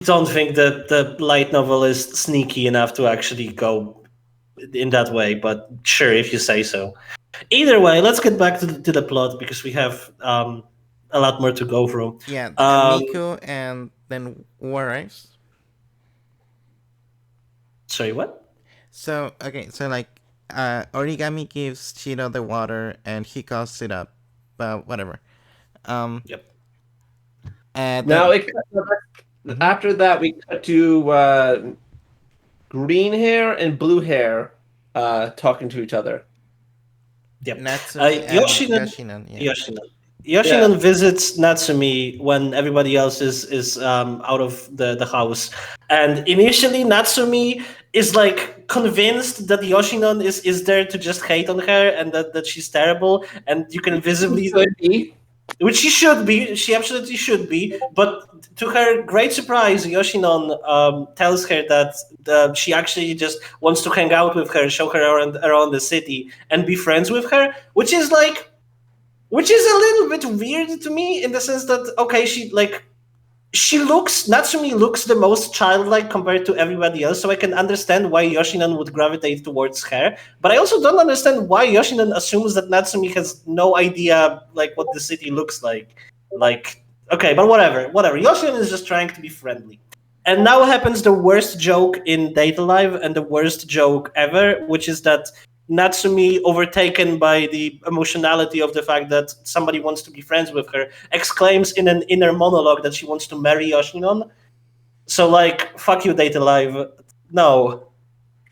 don't think that the light novel is sneaky enough to actually go in that way, but sure, if you say so. Either way, let's get back to the plot because we have a lot more to go through. Yeah, Um, Miku and then Warriors. Sorry, what? So okay, so like Origami gives Shido the water and he coughs it up. But whatever. Um Yep. Now, then mhm. after that, we cut to green hair and blue hair talking to each other. Yep. Natsumi and Yoshino Yoshinan, yeah. Yoshino. Yeah. Yoshinon visits Natsumi when everybody else is out of the house, and initially Natsumi is like convinced that Yoshinon is there to just hate on her and that she's terrible, and you can visibly, Could be. which she should be, she absolutely should be, but to her great surprise, Yoshinon tells her that she actually just wants to hang out with her, show her around the city, and be friends with her, which is a little bit weird to me in the sense that okay, she looks Natsumi looks the most childlike compared to everybody else, so I can understand why Yoshinan would gravitate towards her. But I also don't understand why Yoshinan assumes that Natsumi has no idea like what the city looks like. Like okay, but whatever. Yoshinan is just trying to be friendly. And now happens the worst joke in Data Live and the worst joke ever, which is that Natsumi, overtaken by the emotionality of the fact that somebody wants to be friends with her, exclaims in an inner monologue that she wants to marry Yoshinon. So, like, fuck you, Data Live. No.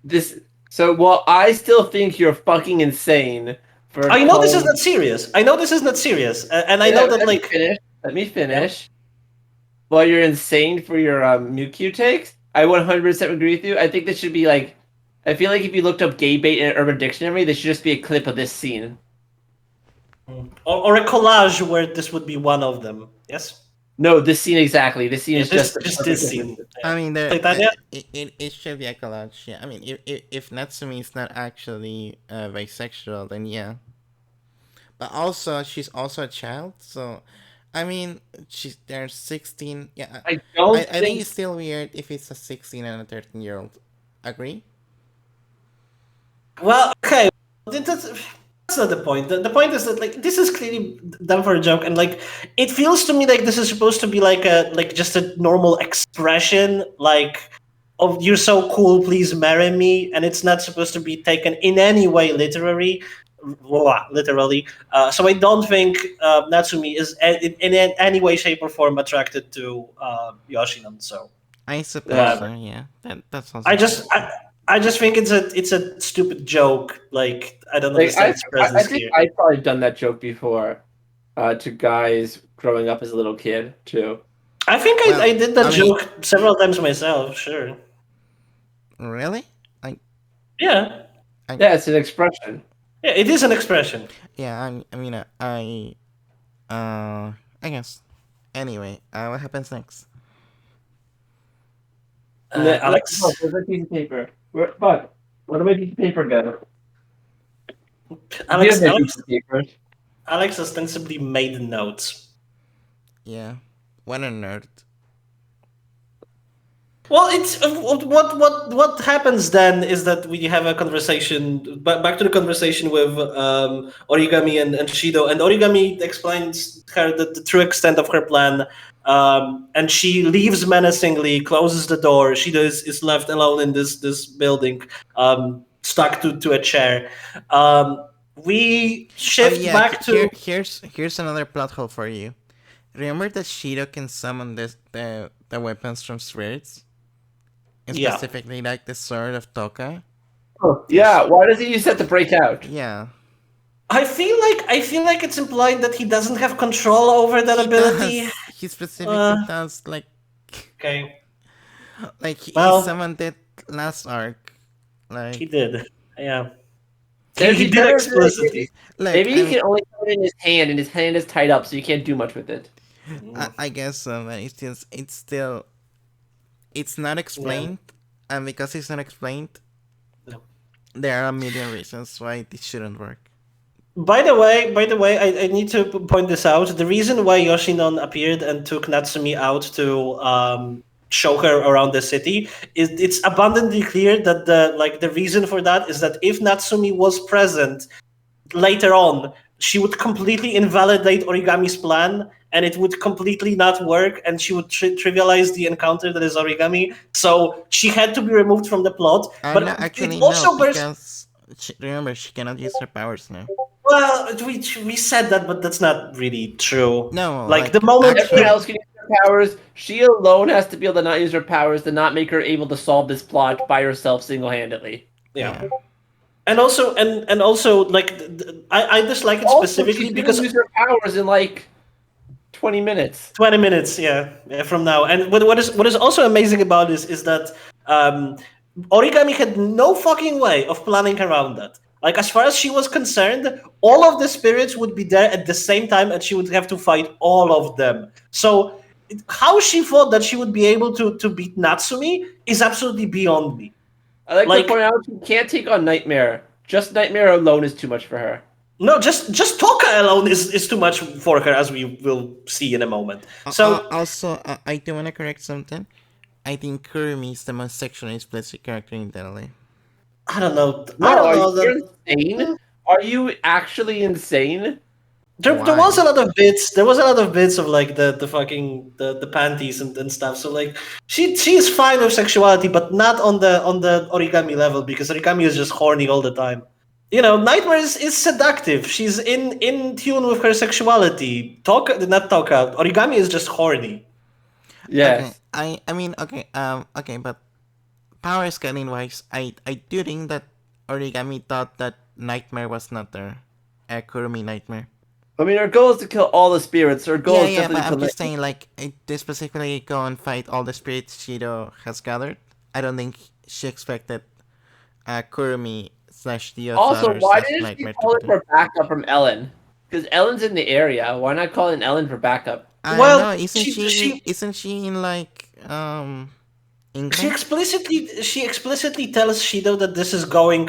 This. So, well, I still think you're fucking insane for I know this is calling. not serious. I know this is not serious. And I Yeah, know that, let me like, finish. Let me yeah. finish. While you're insane for your Mewtwo takes, I 100% agree with you. I think this should be like. I feel like if you looked up gay bait in an Urban Dictionary, there should just be a clip of this scene. Or a collage where this would be one of them. Yes? No, this scene exactly. This scene Yeah, is just the just perfect this difference. scene. I Yeah. mean, Like that, yeah? it should be a collage. Yeah, I mean, if Natsumi is not actually bisexual, then yeah. But also, she's also a child, so I mean, they're 16. Yeah, I don't I think think it's still weird if it's a 16 and a 13-year-old. Agree? Well, okay. That's not the point. The point is that like this is clearly done for a joke, and like it feels to me like this is supposed to be like just a normal expression, like of "you're so cool, please marry me," and it's not supposed to be taken in any way literally. So I don't think Natsumi is in any way, shape, or form attracted to Yoshinon. So I suppose uh, whatever. so. Yeah, that sounds I okay. just I, I just think it's a stupid joke. Like I don't like understand its I presence think here. I've probably done that joke before to guys growing up as a little kid too. I think I Well, did that I mean, joke several times myself. Sure. really? I, Yeah. I, Yeah, it's an expression. Yeah. It is an expression. yeah. I mean, I guess. Anyway, what happens next? Alex. Where's my piece of paper? Fuck. Where did my piece of paper go? Do you have Alex. my piece Alex. of paper? Alex ostensibly made notes. Yeah, what a nerd. Well, it's what happens then is that we have a conversation back to the conversation with Origami and Shido, and Origami explains her the true extent of her plan, and she leaves menacingly, closes the door. Shido is left alone in this building, stuck to a chair. We Oh shift yeah, back to here's another plot hole for you. Remember that Shido can summon the weapons from spirits, and yeah. specifically like the sword of Toka. Oh, Yeah, yeah. Why does he use that to break out? yeah. I feel like it's implied that he doesn't have control over that He ability. does. He specifically Uh, does. okay. Like he Well, summoned it last arc. he Like, did. Yeah. He, There's he the did better ability. explicitly. like Maybe I he mean, can only put it in his hand, and his hand is tied up, so you can't do much with it. I guess so, but it's not Yeah. explained, and because it's not explained, No. there are a million reasons why this shouldn't work. By the way, I need to point this out. The reason why Yoshinon appeared and took Natsumi out to show her around the city. It's abundantly clear that the reason for that is that if Natsumi was present later on, she would completely invalidate Origami's plan, and it would completely not work, and she would trivialize the encounter that is Origami. So she had to be removed from the plot. But No, it actually, also no, bears. because remember, she cannot use her powers now. Well, we said that, but that's not really true. No, Like the like, moment Everyone actually, else can use her powers. She alone has to be able to not use her powers to not make her able to solve this plot by herself single-handedly. yeah. And also like I dislike it Also, specifically she's going because to use her powers in like 20 minutes. 20 minutes, yeah, from now. And what is also amazing about this is that Origami had no fucking way of planning around that. Like, as far as she was concerned, all of the spirits would be there at the same time, and she would have to fight all of them. So, how she thought that she would be able to beat Natsumi is absolutely beyond me. I like Like- to point out she can't take on Nightmare. Just Nightmare alone is too much for her. No, just Toka alone is too much for her, as we will see in a moment. So, also, I do want to correct something. I think Kurumi is the most sexually explicit character in Deli. I don't know. No, I don't are know you that. insane? Are you actually insane? There Why? was a lot of bits. There was a lot of bits of like the fucking the panties and stuff. So like she's fine with sexuality, but not on the Origami level, because Origami is just horny all the time. You know, Nightmare is seductive. She's in tune with her sexuality. Not Toka. Origami is just horny. Yes. Okay, I mean, okay, but power scaling wise, I do think that Origami thought that Nightmare was not there. Kurumi Nightmare. I mean, her goal is to kill all the spirits. Her goal is Yeah, definitely but to I'm just saying, like, to specifically go and fight all the spirits Shido has gathered. I don't think she expected Kurumi / the Also, other why / didn't she Nightmare call to it for backup from Ellen? Because Ellen's in the area. Why not call in Ellen for backup? I Well, know, isn't she- isn't she in like England? She explicitly tells Shido that this is going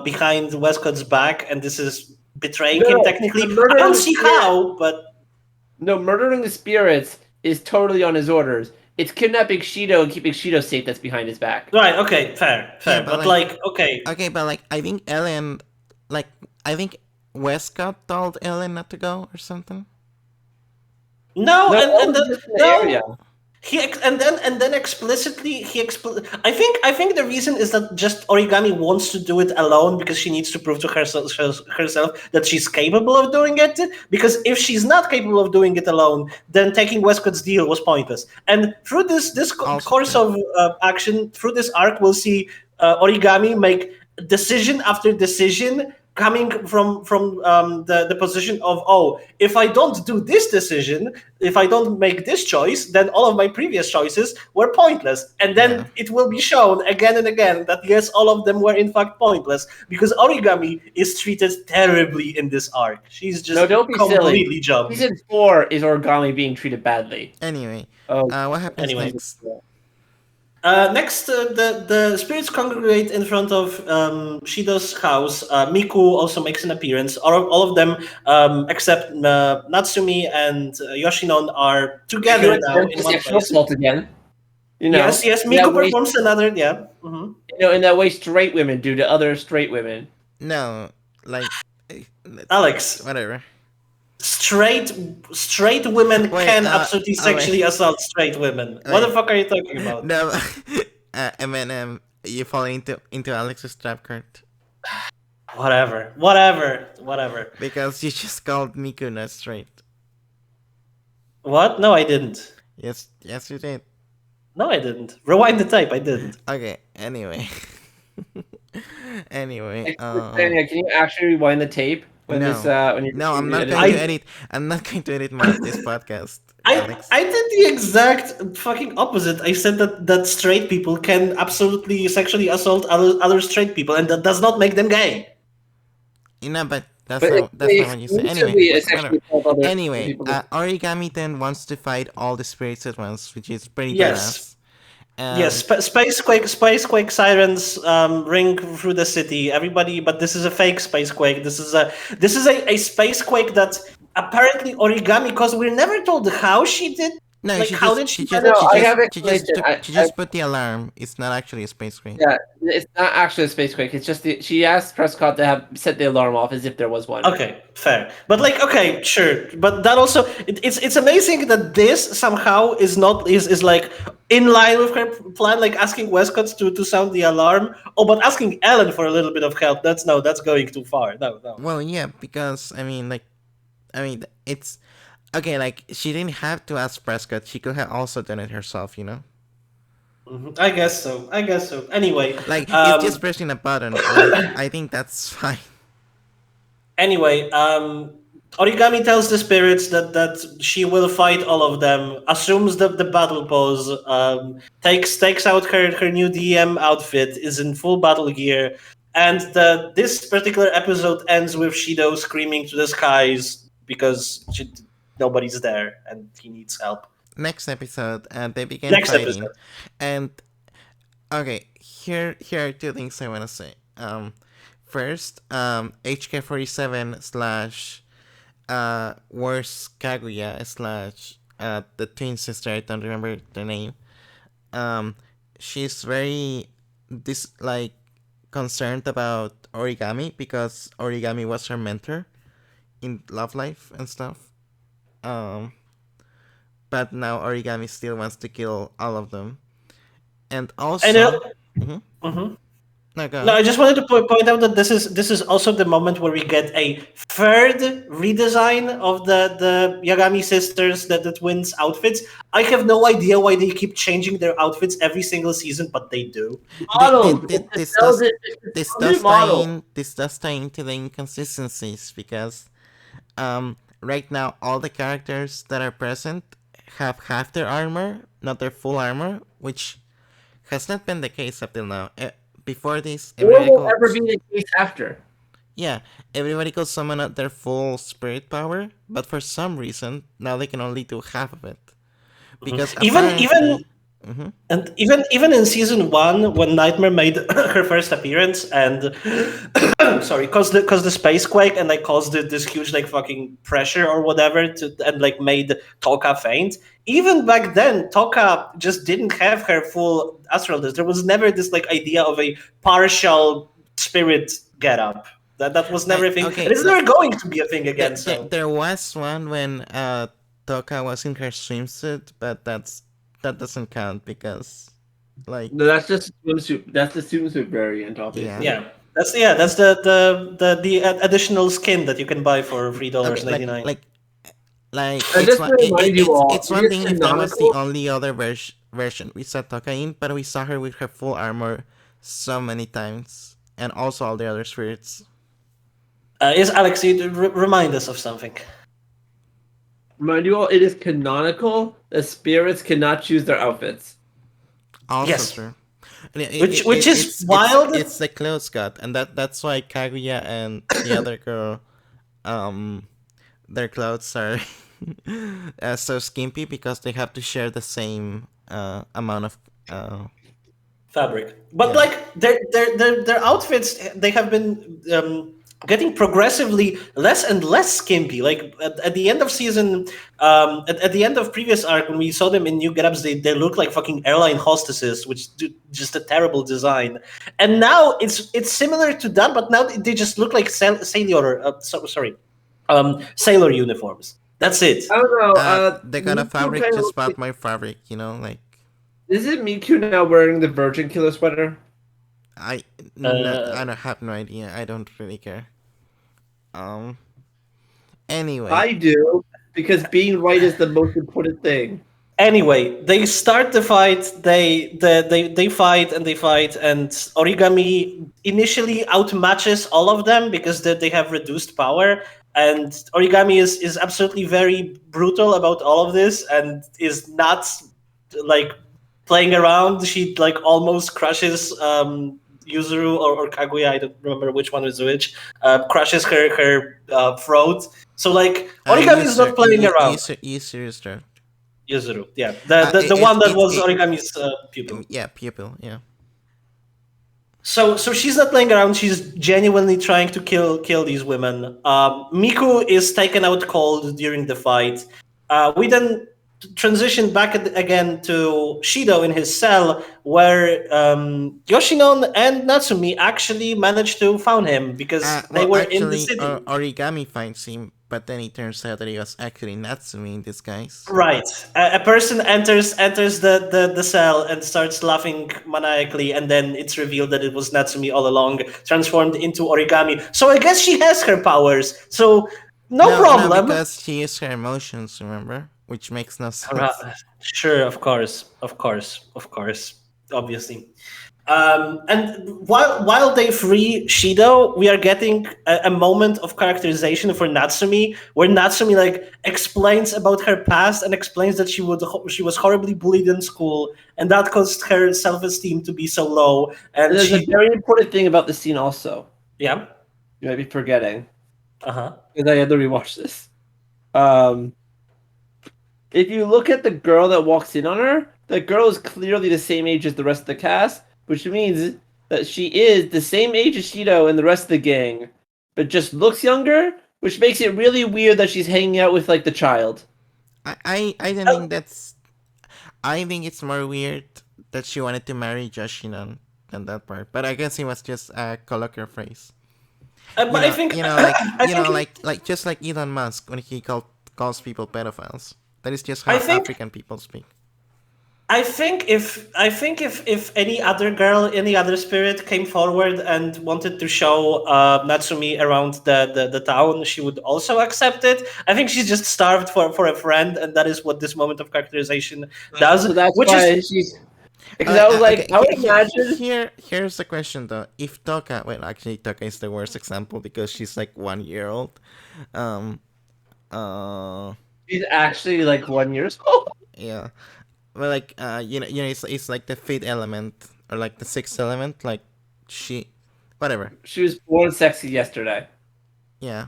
behind Westcott's back, and this is betraying him No, technically. the murder I don't of the see spirit- how, but No, murdering the spirits is totally on his orders. It's kidnapping Shido and keeping Shido safe that's behind his back. right, okay, fair. but But like- like, okay, Okay, but like I think Ellen, like I think Westcott told Ellen not to go or something. no, No, and Ellen's then just in the no, area. and then explicitly I think the reason is that just Origami wants to do it alone because she needs to prove to herself that she's capable of doing it. Because if she's not capable of doing it alone, then taking Westcott's deal was pointless. And through this Also course true. of action, through this arc, we'll see Origami make decision after decision, coming from the position of, oh, if I don't do this decision, if I don't make this choice, then all of my previous choices were pointless. And then Yeah. it will be shown again and again that yes, all of them were in fact pointless, because Origami is treated terribly in this arc. She's just No, don't be completely silly. jumped. Season 4 is Origami being treated badly. Anyway, Oh, what happens Anyway. next? Next, the spirits congregate in front of Shido's house. Miku also makes an appearance. All of them, except Natsumi and Yoshinon, are together now in one sexual place. assault again. You know, Yes, in Miku that way- performs another, yeah. Mhm. You know, in that way straight women do to other straight women. No, like Alex, whatever. straight women Wait, can absolutely wait. sexually assault straight women. What the Wait. fuck are you talking about? No, Eminem, you fall into Alex's trap card Whatever. because you just called Miku not straight. What? No, I didn't. Yes, you did. No, I didn't. Rewind the tape. I didn't. Okay. Anyway. Anyway. Can you actually rewind the tape when No. this when you No, I'm not editing? going to edit. I'm not going to edit this podcast. Alex. I did the exact fucking opposite. I said that straight people can absolutely sexually assault other straight people, and that does not make them gay. But that's But not they what you said. exclusively Anyway, sexually assault other anyway, people. Origami then wants to fight all the spirits at once, which is pretty Yes. badass. Yes, spacequake sirens ring through the city. Everybody, but this is a fake spacequake. This is a spacequake that apparently Origami, because we're never told how she did No, Like, she how just did she she just No, manage she I to? just have she just explanation. took, she just put the alarm. It's not actually a space quake. Yeah, it's not actually a space quake. It's just she asked Prescott to have set the alarm off as if there was one. Okay, fair. But like, okay, sure. But that also, it's amazing that this somehow is like in line with her plan, like asking Westcott to sound the alarm. Oh, but asking Ellen for a little bit of help, that's going too far. No, no. Well, yeah, because it's okay. Like she didn't have to ask Prescott. She could have also done it herself. I guess so. I guess so. Anyway, Like it's just pressing a button. Like I think that's fine. Anyway, Origami tells the spirits that she will fight all of them, assumes the battle pose, takes out her new DM outfit, is in full battle gear, and this particular episode ends with Shido screaming to the skies because nobody's there and he needs help. Next episode, they begin Next fighting, episode. and okay, here are two things I want to say. First, HK47 slash worse Kaguya slash the twin sister. I don't remember the name. She's very concerned about Origami because Origami was her mentor in love life and stuff. But now Origami still wants to kill all of them, and also. Mhm. No, go No, on. I just wanted to point out that this is also the moment where we get a third redesign of the Yagami sisters, the twins outfits. I have no idea why they keep changing their outfits every single season, but they do. Models. It's to This sell does the this new does tie model. in this does tie into the inconsistencies because right now all the characters that are present have half their armor, not their full armor, which has not been the case up till now. Before this, Or will ever be the case after. yeah, everybody could summon out their full spirit power, but for some reason now they can only do half of it because Even apparently. and even in season one, when Nightmare made her first appearance and sorry, caused the space quake and like caused this huge like fucking pressure or whatever and like made Toka faint. Even back then, Toka just didn't have her full astral disc. There was never this like idea of a partial spirit get up. That was never a thing. Okay, And it's never going to be a thing again. So there was one when Toka was in her swimsuit, but that doesn't count because like No, that's just swimsuit. That's the swimsuit variant, obviously. yeah. That's the additional skin that you can buy for $3.99. And just to remind you all, it's one it is thing if that was the canonical. only other version we saw Toka in, but we saw her with her full armor so many times, and also all the other spirits. Is Alex, you remind us of something? Remind you all, it is canonical. The spirits cannot choose their outfits. Also Yes. true. Which is wild. It's the clothes cut, and that's why Kaguya and the other girl, their clothes are so skimpy because they have to share the same amount of Fabric, but Yeah. like their outfits, they have been getting progressively less and less skimpy. Like at the end of season, at the end of previous arc, when we saw them in new getups, they look like fucking airline hostesses, which do just a terrible design. And now it's similar to that, but now they just look like sailor uniforms. That's it. I don't know. they got a Miku fabric kinda just looks bought like- my fabric, like Is it Miku now wearing the Virgin Killer sweater? I I don't have no idea. I don't really care. Anyway, I do, because being right is the most important thing. Anyway, they start the fight. They fight and they fight, and Origami initially outmatches all of them because they have reduced power. And Origami is absolutely very brutal about all of this and is not like playing around. She like almost crushes Yuzuru or Kaguya. I don't remember which one is which. Crushes her throat. So like Origami is not playing around. Yuzuru throat. Yuzuru, yeah, the one that was Origami's pupil. Yeah, pupil. Yeah. So she's not playing around. She's genuinely trying to kill these women. Miku is taken out cold during the fight. We then transition back again to Shido in his cell, where Yoshinon and Natsumi actually managed to found him because they Well, were in the actually, city. Origami finds him, but then it turns out that he was actually Natsumi in disguise. Right. A person enters the cell and starts laughing maniacally, and then it's revealed that it was Natsumi all along, transformed into Origami. So I guess she has her powers. So no No, problem. because she used her emotions, remember? Which makes no sense. Sure, of course, obviously. And while they free Shido, we are getting a moment of characterization for Natsumi, where Natsumi like explains about her past and explains that she was horribly bullied in school, and that caused her self-esteem to be so low. And And there's a she, very important thing about the scene also. yeah, You might be forgetting. uh-huh. Because I had to rewatch this. If you look at the girl that walks in on her, the girl is clearly the same age as the rest of the cast, which means that she is the same age as Shido and the rest of the gang, but just looks younger, which makes it really weird that she's hanging out with like the child. I don't think that's. I think it's more weird that she wanted to marry Joshinon than that part. But I guess it was just a colloquial phrase. But I think I think Like just like Elon Musk when he calls people pedophiles. That is just I how think African people speak. I think if any other girl, any other spirit came forward and wanted to show Natsumi around the town, she would also accept it. I think she's just starved for a friend, and that is what this moment of characterization does. So that's Which why is she's. Because I was like, Okay, I would imagine. here's the question though. If Toka, well, actually Toka is the worst example because she's like 1 year old. Um, She's actually like 1 year old. yeah. Well, like it's like the fifth element or like the sixth element. Like she, whatever. She was born sexy yesterday. Yeah,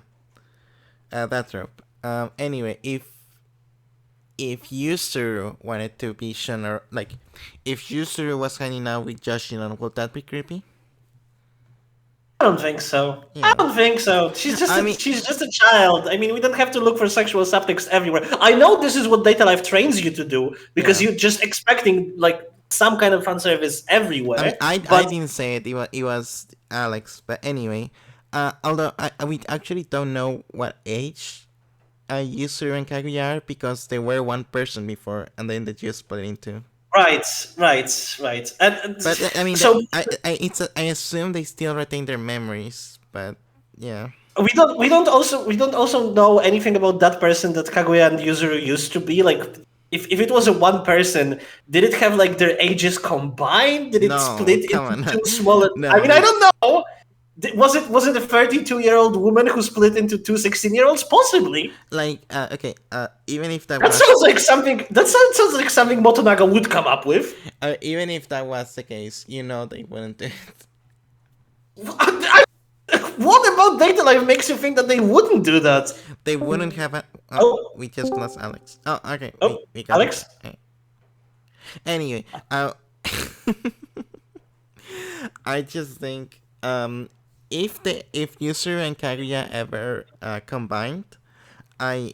that trope. Anyway, if Yusuru wanted to be shown, like if Yusuru was hanging out with Yoshinon, would that be creepy? I don't think so. I Yeah. don't think so. She's just I mean- she's just a child. I mean, we don't have to look for sexual subtext everywhere. I know this is what Data Life trains you to do because Yeah. you're just expecting like some kind of fan service everywhere. I mean, I but didn't say it. It was Alex. But anyway, although we actually don't know what age Yusuru and Kaguya are because they were one person before, and then they just split into. right. And But I mean, so I assume they still retain their memories. But yeah, we don't also know anything about that person that Kaguya and Yuzuru used to be. Like if it was a one person, did it have like their ages combined? Did it No, split come into on. two smaller? No, I mean, I don't know. Was it a 32-year-old woman who split into two 16-year-olds? Possibly. like okay, even if that That was sounds like something. Sounds like something Motonaga would come up with. even if that was the case, they wouldn't do it. What about Data Life makes you think that they wouldn't do that? They wouldn't have a. Oh. We just lost Alex. Oh, okay. Oh, we got Alex? it. Okay. Anyway, I just think if Yusuru and Kaguya ever combined, I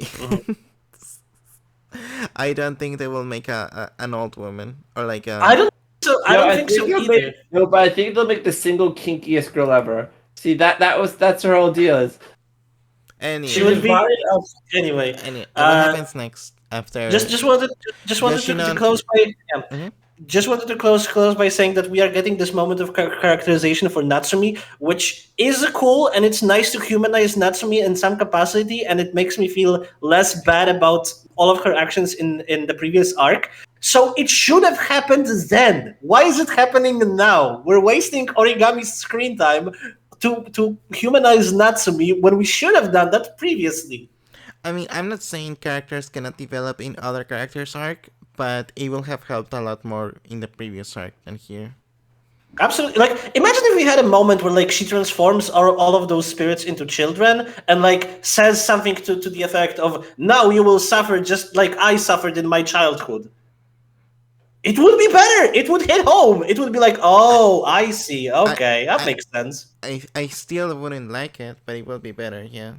I don't think they will make an old woman or like a. I don't. So I No, don't think so they'll either. no, but I think they'll make the single kinkiest girl ever. See that's her whole deal. Is Anyway, She would be anyway. What Uh, happens next after? just wanted to Yoshinon- close by Mhm. just wanted to close by saying that we are getting this moment of characterization for Natsumi, which is cool, and it's nice to humanize Natsumi in some capacity, and it makes me feel less bad about all of her actions in the previous arc. So it should have happened then. Why is it happening now? We're wasting Origami's screen time to humanize Natsumi when we should have done that previously. I mean, I'm not saying characters cannot develop in other characters' arc, but it will have helped a lot more in the previous arc than here. Absolutely. Like, imagine if we had a moment where, like, she transforms all of those spirits into children and, like, says something to the effect of, now you will suffer just like I suffered in my childhood. It would be better. It would hit home. It would be like, oh, I see. Okay, that makes sense. I still wouldn't like it, but it will be better, yeah.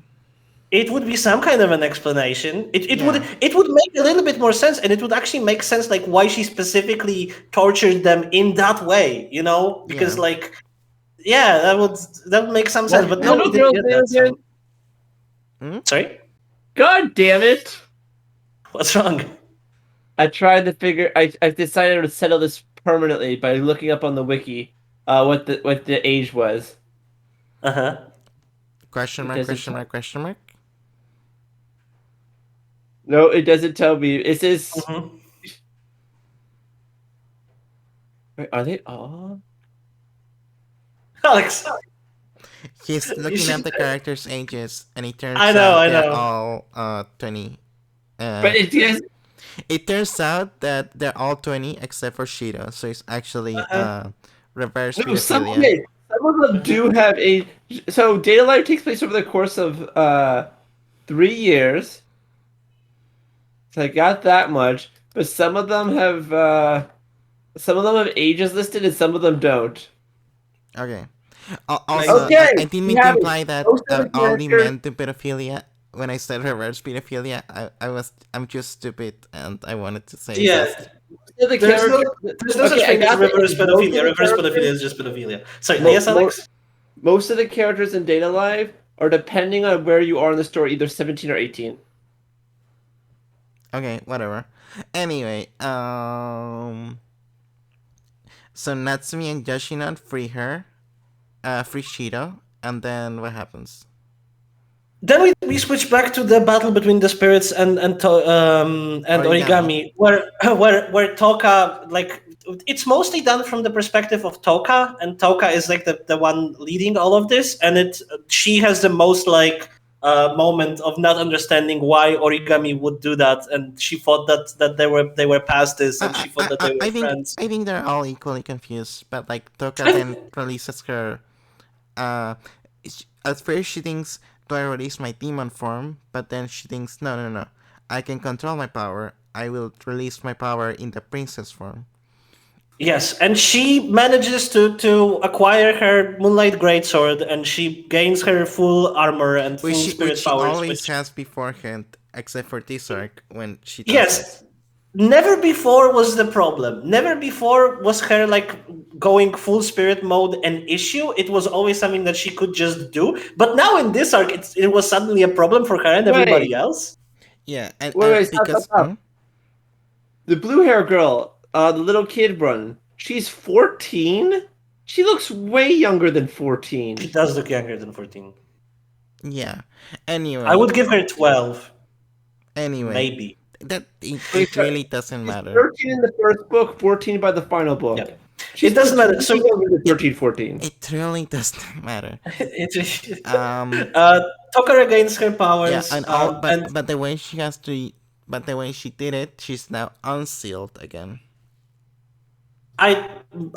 it would be some kind of an explanation. Yeah. It would make a little bit more sense, and it would actually make sense like why she specifically tortured them in that way, you know? Because Yeah. like yeah, that would make some sense. What's But the no, we little didn't girl's get name that. So again? sorry, God damn it! what's wrong? I tried to figure. I decided to settle this permanently by looking up on the wiki what the age was. Uh huh. Question It mark, doesn't. question mark, question mark? No, it doesn't tell me. It says. Mm-hmm. Wait, are they all? Alex, He's you looking should. at the characters' ages, and it I turns know, out I they're know. all 20. But it is. It turns out that they're all 20 except for Shido, so it's actually Uh-huh. reverse No, pedophilia. some of them do have a. So data life takes place over the course of 3 years. So I got that much, but some of them have ages listed and some of them don't. Okay. Like, Also, Okay, I didn't we mean to have it. imply that Most of I the only characters. meant the pedophilia. When I said reverse pedophilia, I'm just stupid and I wanted to say yeah, just. Most of the there's no characters. there's no such Okay, I thing as got this. reverse Most of pedophilia. the Reverse pedophilia characters. is just pedophilia. Sorry, Mo, yes, mo, Alex. most of the characters in Data Live are depending on where you are in the story, either 17 or 18. Okay, whatever. Anyway, so Natsumi and Yoshinon free her, free Shido, and then what happens? Then we switch back to the battle between the spirits and Origami. origami, where Toka, like, it's mostly done from the perspective of Toka, and Toka is like the one leading all of this, and she has the most like moment of not understanding why origami would do that, and she thought that they were past this, and she thought that they were friends. I think they're all equally confused, but like Toka I, then releases her. Uh, at first she thinks, "Do I release my demon form?" But then she thinks, "No, no, no. I can control my power. I will release my power in the princess form." Yes, and she manages to acquire her Moonlight Greatsword, and she gains her full armor and full Which spirit she powers. always Which has beforehand, except for this arc when she does it. yes, never before was the problem. Never before was her like going full spirit mode an issue. It was always something that she could just do. But now in this arc, it was suddenly a problem for her and Wait, everybody else. Yeah, and wait, stop, stop, because stop. The blue hair girl, the little kid one, she's 14? She looks way younger than 14. She does look younger than 14. yeah. I Anyway, would give her 12, anyway, maybe. that Wait, it really doesn't she's matter. 13 in the first book, 14 by the final book. Yeah. She's It doesn't matter. way So younger than 13, 14. It really doesn't matter. it, Um, Tokara gains her yeah, powers, and all, and but the way she has to, but the way she did it, she's now unsealed again. I,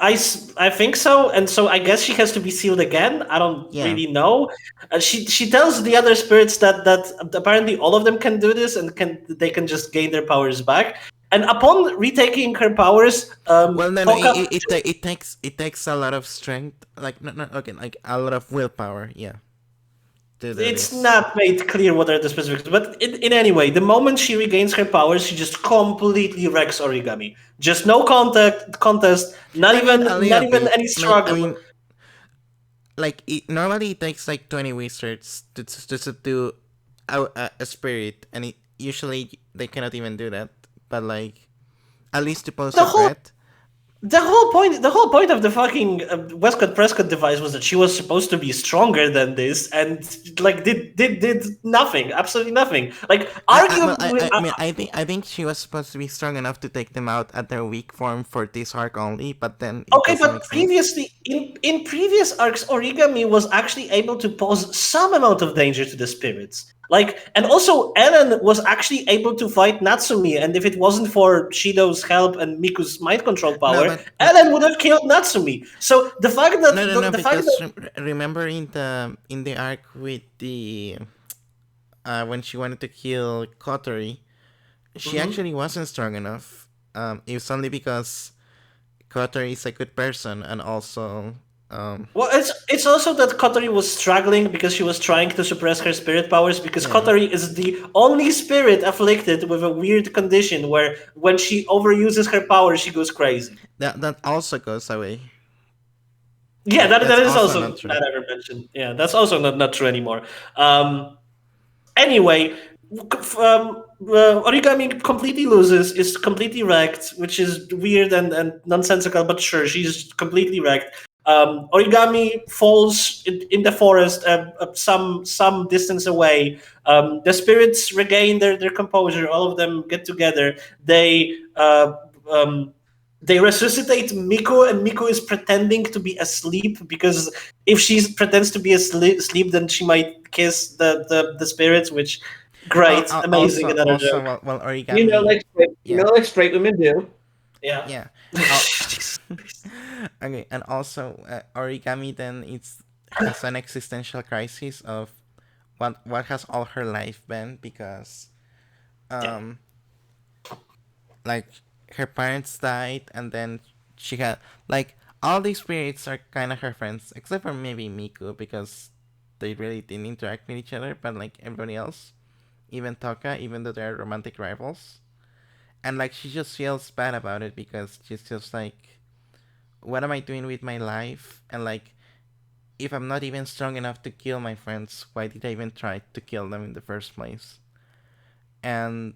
I think so, and so I guess she has to be sealed again. I don't Yeah. really know. She tells the other spirits that apparently all of them can do this and they can just gain their powers back. And upon retaking her powers, Well, no, Toka, it takes a lot of strength, like no, okay, like a lot of willpower, yeah. To do it's this. not made clear what are the specifics, but in any way, the moment she regains her powers, she just completely wrecks origami. Just no contest, not I mean, even a not little even bit. any Like, I struggle. mean, like normally it takes like 20 wizards to subdue a spirit, and usually they cannot even do that. But like, at least to pose The a whole threat. the whole point of the fucking Westcott Prescott device was that she was supposed to be stronger than this, and like did nothing, absolutely nothing. Like arguably, I mean, I think she was supposed to be strong enough to take them out at their weak form for this arc only, but then it okay, doesn't but make sense. previously in previous arcs, origami was actually able to pose some amount of danger to the spirits. Like, and also Ellen was actually able to fight Natsumi, and if it wasn't for Shido's help and Miku's mind control No, power, but Ellen would have killed Natsumi. So the fact that no, the fact because that remember in the arc with the when she wanted to kill Kotori, she actually wasn't strong enough. It was only because Kotori is a good person, and also Well, it's also that Kotori was struggling because she was trying to suppress her spirit powers because Yeah. Kotori is the only spirit afflicted with a weird condition where when she overuses her power, she goes crazy. That also goes away. Yeah, that That's is also also not true. not ever mentioned. Yeah, that's also not true anymore. Um, Anyway, Origami completely loses, is completely wrecked, which is weird and nonsensical, but sure, she's completely wrecked. Origami falls in the forest some distance away. The spirits regain their composure. All of them get together. Um, they resuscitate Miku, and Miku is pretending to be asleep because if she pretends to be asleep, then she might kiss the spirits. Which great, amazing, another Also, joke. well, You know, origami. you Yeah, know, like straight women do. Yeah. yeah. Oh, Jesus Christ. okay, and also origami then it's has an existential crisis of what has all her life been because Yeah. um like her parents died and then she had like all these spirits are kind of her friends except for maybe Miku because they really didn't interact with each other, but like everybody else, even Toka, even though they're romantic rivals, and like she just feels bad about it because she's just like, what am I doing with my life? And like, if I'm not even strong enough to kill my friends, why did I even try to kill them in the first place? And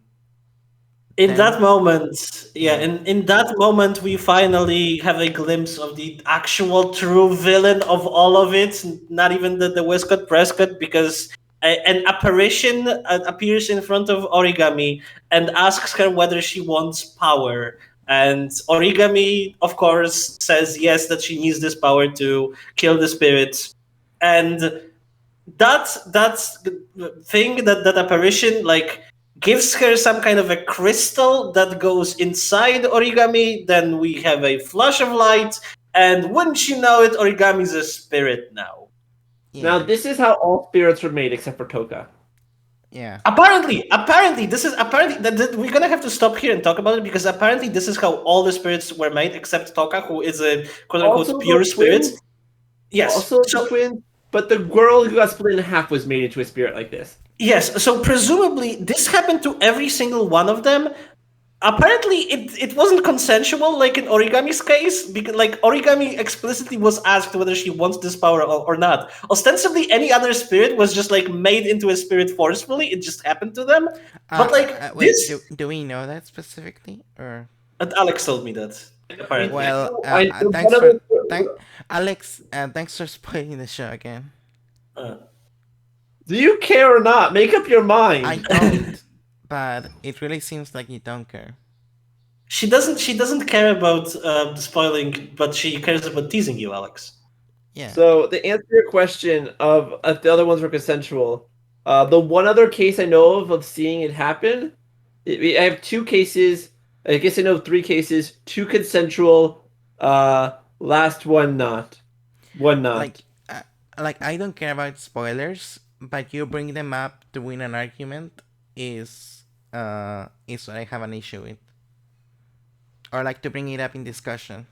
In that then moment, yeah, yeah, in that moment, we finally have a glimpse of the actual true villain of all of it. Not even the Westcott Prescott, because an apparition appears in front of Origami and asks her whether she wants power. And Origami, of course, says yes, that she needs this power to kill the spirits. And that thing, that apparition, like, gives her some kind of a crystal that goes inside Origami. Then we have a flash of light, and wouldn't you know it, Origami's a spirit now. Now, yeah, this is how all spirits were made except for Toka. yeah, Apparently, this is apparently that we're gonna have to stop here and talk about it because apparently this is how all the spirits were made except Toka, who is a quote unquote Also, the pure spirit. twins. Yes. Also, the So twins. But the girl who got split in half was made into a spirit like this. yes. So presumably this happened to every single one of them. Apparently it wasn't consensual like in Origami's case, because like Origami explicitly was asked whether she wants this power or not. Ostensibly any other spirit was just like made into a spirit forcefully, it just happened to them. But like wait, this, do we know that specifically or? and Alex told me that, apparently. Well, One thanks of for the, Alex. Thanks for spoiling the show again. Uh, do you care or not? Make up your I mind. don't, but it really seems like you don't care. she doesn't care about spoiling, but she cares about teasing you, Alex. Yeah, So, to answer your question of if the other ones were consensual, the one other case I know of seeing it happen, I have two cases. I guess I know of three cases. Two consensual. Last one not. One not. like, uh, like I don't care about spoilers, but you bring them up to win an argument is what I have an issue with, or like to bring it up in discussion.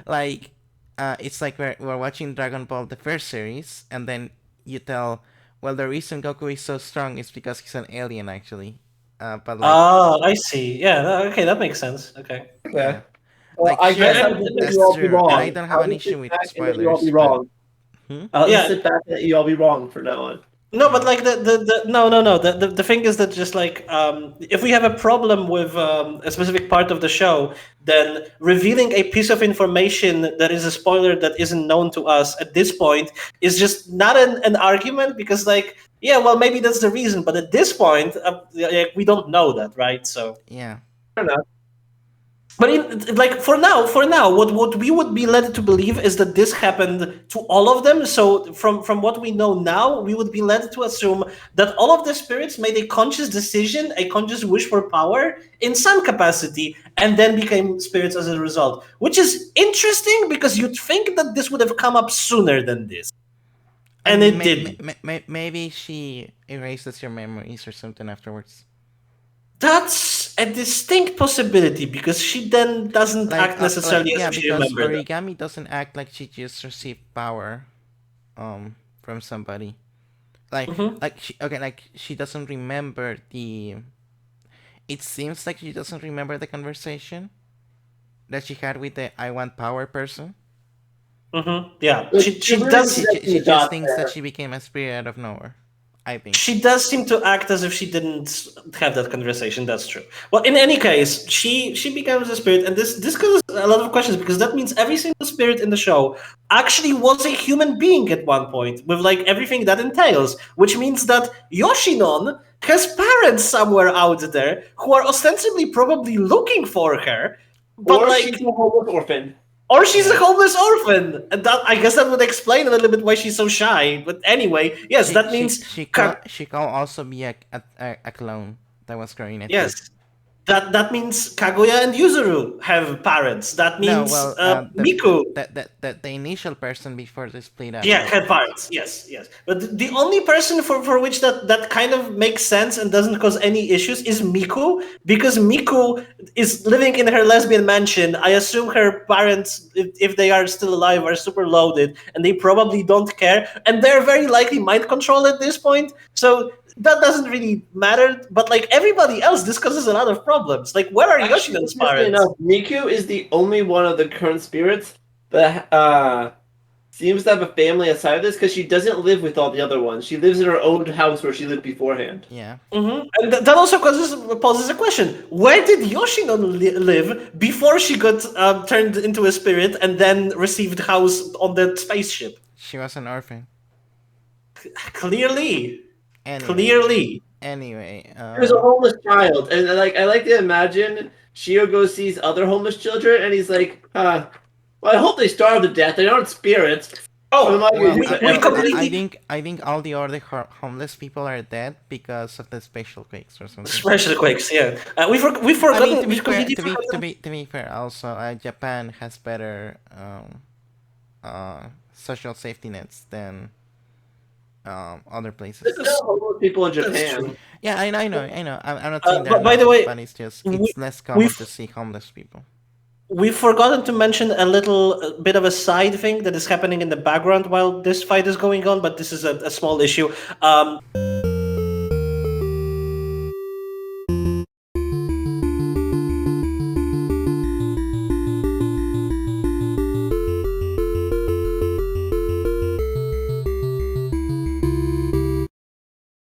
Like, it's like we're watching Dragon Ball the first series, and then you tell, well, the reason Goku is so strong is because he's an alien, actually. But like, Oh, I see. Yeah, okay, that makes sense. Okay. Okay. yeah, Well, like I sure, guess I'll just let you that's all be true, and I wrong. don't have I'll an just issue sit with back and let you all be spoilers, but wrong. hmm? I'll just Yeah. sit back and let you all be wrong from now on. No, but Yeah, like the no. The thing is that just like if we have a problem with a specific part of the show, then revealing a piece of information that is a spoiler that isn't known to us at this point is just not an argument, because like, yeah, well, maybe that's the reason, but at this point like, we don't know that, right? So yeah. Fair enough. but like for now, what we would be led to believe is that this happened to all of them. So from what we know now, we would be led to assume that all of the spirits made a conscious decision, a conscious wish for power in some capacity, and then became spirits as a result. Which is interesting because you'd think that this would have come up sooner than this, I and mean, it didn't. maybe she erases your memories or something afterwards. That's a distinct possibility because she then doesn't act necessarily as yeah, if she because remembered them. Origami doesn't act like she just received power from somebody. Mhm. Like she doesn't remember the. It seems like she doesn't remember the conversation that she had with the I want power person. Yeah, Like, she you're really does. connecting She the just dots thinks that there. she became a spirit out of nowhere. I think. She does seem to act as if she didn't have that conversation. That's true. Well, in any case, she becomes a spirit, and this causes a lot of questions because that means every single spirit in the show actually was a human being at one point, with like everything that entails. Which means that Yoshinon has parents somewhere out there who are ostensibly probably looking for her, but Or like she's a homeless orphan. or she's a Yeah. homeless orphan, and that I guess that would explain a little bit why she's so shy. But anyway, yes, that means She can also be a clone that was growing a yes, teeth. that means Kaguya and Yuzuru have parents. That No, means well, Miku. the initial person before they split up. Yeah, had parents. Yes, yes. But the only person for which that kind of makes sense and doesn't cause any issues is Miku, because Miku is living in her lesbian mansion. I assume her parents, if they are still alive, are super loaded and they probably don't care. And they're very likely mind controlled at this point. So that doesn't really matter. But like everybody else, this causes a lot of problems. Like, where are Actually, Yoshinon's interestingly parents? enough, Miku is the only one of the current spirits that seems to have a family aside of this because she doesn't live with all the other ones. She lives in her own house where she lived beforehand. Yeah. And that also poses a question. Where did Yoshinon live before she got turned into a spirit and then received house on the spaceship? She was an orphan. Clearly. Anyway. Clearly. Anyway. She was a homeless child, and like I like to imagine Shiogo sees other homeless children, and he's like, "Well, I hope they starve to death. They aren't spirits." Oh, Well, we completely... I think all the other homeless people are dead because of the special quakes or something. Special quakes, yeah. We've I mean, forgotten... to be We've fair, completely forgotten... to be fair, also, Japan has better social safety nets than other places. There's still homeless people in That's Japan. true. Yeah, I know. I'm not saying But they're by not, the way, but it's just we, it's less common we've to see homeless people. we've forgotten to mention a little bit of a side thing that is happening in the background while this fight is going on, but this is a small issue.